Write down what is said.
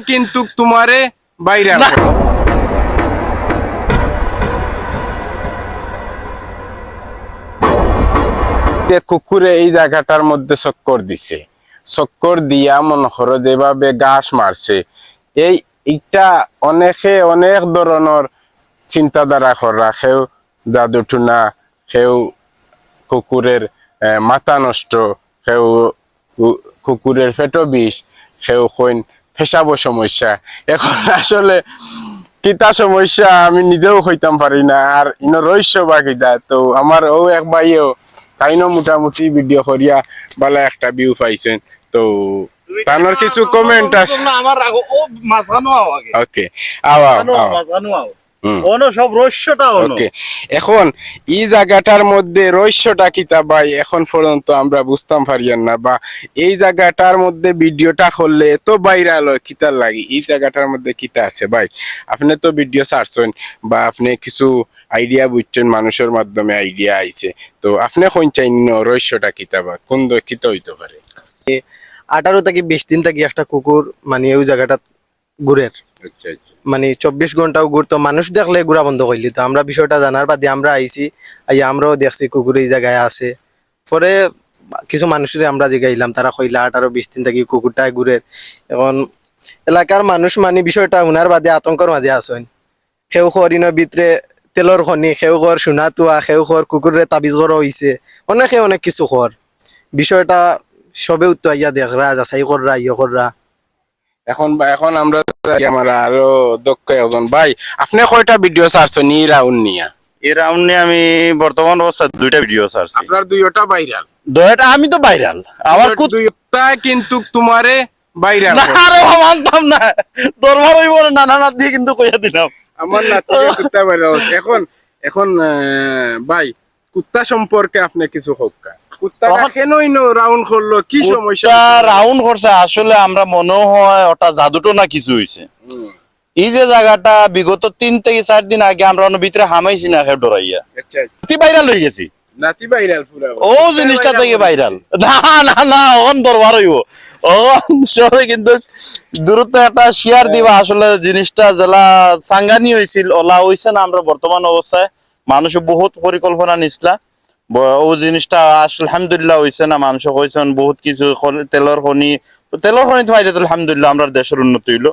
কিন্তু তোমারে বাইরে কুকুরে এই জায়গাটার মধ্যে চক্কর দিছে, চক্কর দিয়া মনে করো যেভাবে ঘাস মারছে, এইটা অনেকে অনেক ধরনের চিন্তাধারা করা, কেউ জাদুটুনা, কেউ কুকুরের মাথা নষ্ট, কেউ কুকুরের পেটো বিষ, কেউ কইন পেশাব সমস্যা। এখন আসলে কিতা সমস্যা আমি নিজেও হইতাম পারি না, আর ইনো রহস্য বা কিতা। তো আমার ও এক ভাইও তাইনো মোটামুটি ভিডিও করিয়া ভালো একটা ভিউ পাইছেন। তো তানোর কিছু কমেন্ট আছে। আমার ও মাঝখানো আগে ওকে আওয়া মাঝখানো ওনো সব রহস্যটা ওনো। ওকে, এখন এই জায়গাটার মধ্যে রহস্যটা কিতা ভাই এখন পর্যন্ত আমরা বুঝতাম পারিয়ান না, বা এই জায়গাটার মধ্যে ভিডিওটা করলে এত ভাইরাল হয় কিতার লাগে, এই জায়গাটার মধ্যে কিতা আছে ভাই? আপনি তো ভিডিও ছাড়ছেন বা আপনি কিছু আইডিয়া বুঝছেন, মানুষের মাধ্যমে আইডিয়া আইছে, তো আপনি কোন চাইন রহস্যটা কিতা বা কোন কিতা হইতে পারে? 18 থেকে 20 দিন থেকে একটা কুকুর মানে ওই জায়গাটা ঘুরের, আচ্ছা আচ্ছা, মানে 24 ঘন্টাও ঘুরতো, মানুষ দেখলে ঘুরা বন্ধ করলি। তো আমরা বিষয়টা জানার বাদে আমরা আইছি, আমরাও দেখছি কুকুর এই জায়গায় আছে। পরে কিছু মানুষের আমরা জিগাইলাম, তারা কইলা 18-20 দিন থেকে কুকুরটা ঘুরের। এখন এলাকার মানুষ মানে বিষয়টা উনার বাদে আতঙ্কর মাঝে আসেন। সেও খরিনের ভিতরে তেলর খনি, সেও ঘর সোনা তুয়া, সেও ঘর কুকুরের তাবিজ ঘর হইছে, অনেকে অনেক কিছু ঘর। বিষয়টা সবে উত্তর আইয়া দেখরা, যাচাই কররা, কররা। এখন আমরা আমার আরো দক্ষ একজন ভাই, আপনি কয়টা ভিডিও ছাড়ছেন এই রাউন্ড নিয়া? এই রাউন্ডে আমি বর্তমান অবস্থা 2টা ভিডিও ছাড়ছি। আপনার দুইটা ভাইরাল? দুইটা আমি তো ভাইরাল, আমার দুইটা কিন্তু তোমারে ভাইরাল না, আরে মানতাম না, দরবার হইব না, না দিয়ে কিন্তু কইয়া দিলাম আমার নাতিকে কুত্তা ভাইরাল। এখন এখন ভাই কুত্তা সম্পর্কে আপনি কিছু হোক, কুত্তাটা কেনই রাউন্ড করলো, কি সমস্যা রাউন্ড করছে? আসলে আমরা মনে হয় ওটা জাদুটো না কিছু হইছে। এই যে জায়গাটা বিগত 3 থেকে 4 দিন আগে আমরা ভিতরে হামাইছি না, খেয়ে ডরাইয়া ভাইরাল হয়ে গেছি। নাতি ভাইরাল পুরো, ও জিনিসটা থেকে ভাইরাল না না না, ওখান দরবার হইব ওখান সবে। কিন্তু দূরত্ব একটা শেয়ার দিবা, আসলে জিনিসটা জেলা সাঙ্গানি হয়েছিল ওলা হইছে না। আমরা বর্তমান অবস্থায় মানুষ বহুত পরিকল্পনা নিছিলা, ও জিনিসটা আসলে আলহামদুলিল্লাহ হইছে না। মানুষ কইছেন বহুত কিছু তেলর খনি তো আলহামদুলিল্লাহ আমরা দেশের উন্নতি হইলো।